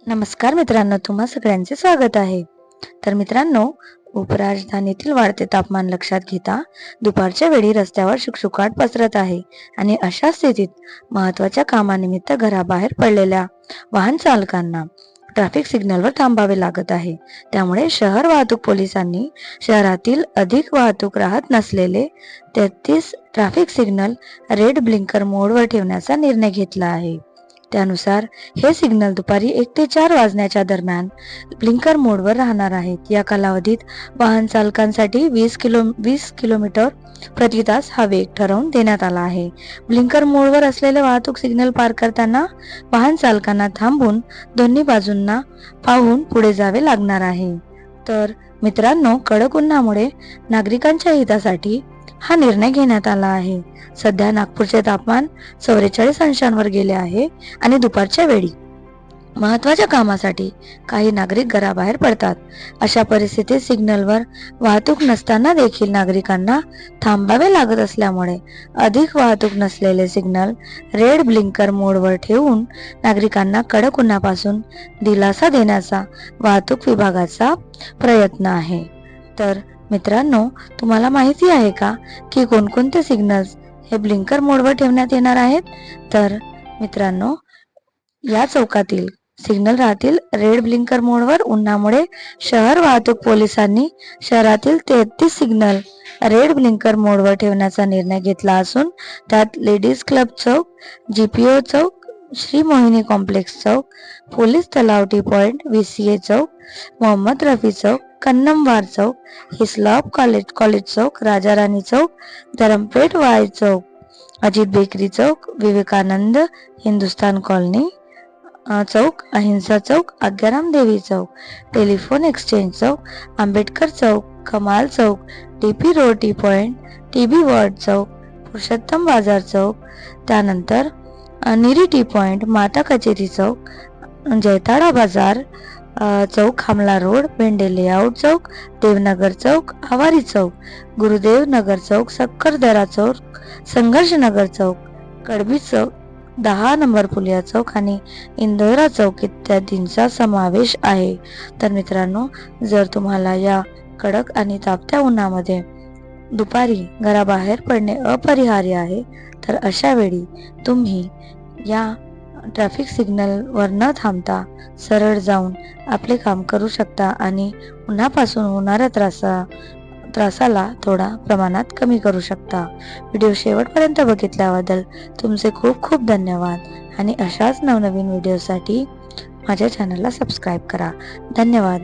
नमस्कार मित्रांनो, तुम्हा सगळ्यांचे स्वागत आहे. तर मित्रांनो, उपराजधानीतील वाढते तापमान लक्षात घेता दुपारच्या वेळी रस्त्यावर शुकशुकाट पसरत आहे आणि अशा स्थितीत महत्त्वाच्या कामानिमित्त घराबाहेर पडलेल्या वाहन चालकांना ट्रॅफिक सिग्नलवर थांबावे लागत आहे. त्यामुळे शहर वाहतूक पोलिसांनी शहरातील अधिक वाहतूक राहत नसलेले 33 ट्रॅफिक सिग्नल रेड ब्लिंकर मोडवर ठेवण्याचा निर्णय घेतला आहे. त्यानुसार हे सिग्नल दुपारी 1 ते 4 वाजण्याच्या दरम्यान ब्लिंकर मोडवर राहणार आहेत. या कालावधीत वाहन चालकांसाठी 20 किलोमीटर प्रति तास हा वेग ठरवून देण्यात आला आहे. ब्लिंकर मोडवर असलेले वाहतूक सिग्नल पार करताना वाहन चालकांना थांबून दोन्ही बाजूंना पाहून पुढे जावे लागणार आहे. तर मित्रांनो, कडक उन्हामुळे नागरिकांच्या हितासाठी हा निर्णय घेण्यात आला आहे. सध्या नागपूरचे तापमान 44 अंशांवर गेले आहे आणि दुपारच्या वेळी महत्त्वाच्या कामासाठी काही नागरिक घराबाहेर पडतात. अशा परिस्थितीत सिग्नलवर वाहतूक नसताना देखील नागरिकांना थांबावे लागत असल्यामुळे अधिक वाहतूक नसलेले सिग्नल रेड ब्लिंकर मोडवर ठेवून नागरिकांना कडक उन्हापासून दिलासा देण्याचा वाहतूक विभागाचा प्रयत्न आहे. तर मित्रांनो, तुम्हाला माहिती आहे का की कोणकोणते सिग्नल्स हे ब्लिंकर मोडवर ठेवण्यात येणार आहेत? तर मित्रांनो, या चौकातील सिग्नल राहतील रेड ब्लिंकर मोडवर. उन्हामुळे शहर वाहतूक पोलिसांनी शहरातील 33 सिग्नल रेड ब्लिंकर मोडवर ठेवण्याचा निर्णय घेतला असून त्यात लेडीज क्लब चौक, GPO चौक, श्री मोहिनी कॉम्प्लेक्स चौक, पोलीस तलावटी पॉइंट, VCA चौक, मोहम्मद रफी चौक, कन्नमवार चौक, हिस्लॉप कॉलेज चौक, राजाराणी चौक, धरमपेठ वाय चौक, अजित बेकरी चौक, विवेकानंद हिंदुस्तान कॉलनी चौक, अहिंसा चौक, आज्ञाराम देवी चौक, टेलिफोन एक्सचेंज चौक, आंबेडकर चौक, कमाल चौक, DP road T point, TB ward चौक, पुरुषोत्तम बाजार चौक, त्यानंतर निरी टी पॉइंट, माता कचेरी चौक, जैताडा बाजार चौक, खामला रोड, भेंडे लेआउट चौक, देवनगर चौक, आवारी चौक, गुरुदेव नगर चौक, सक्करदरा चौक, संघर्ष नगर चौक, कडबी चौक, 10 नंबर पुलिया चौक आणि इंदोरा चौक इत्यादींचा समावेश आहे. तर मित्रांनो, जर तुम्हाला या कडक आणि तापत्या उन्हामध्ये दुपारी घराबाहेर पडणे अपरिहार्य आहे, तर अशा वेळी तुम्ही या ट्रॅफिक सिग्नलवर न थांबता सरळ जाऊन आपले काम करू शकता आणि उन्हापासून होणाऱ्या त्रासाला थोडा प्रमाणात कमी करू शकता. व्हिडिओ शेवटपर्यंत बघितल्याबद्दल तुमचे खूप खूप धन्यवाद आणि अशाच नवनवीन व्हिडिओसाठी माझ्या चॅनलला सबस्क्राईब करा. धन्यवाद.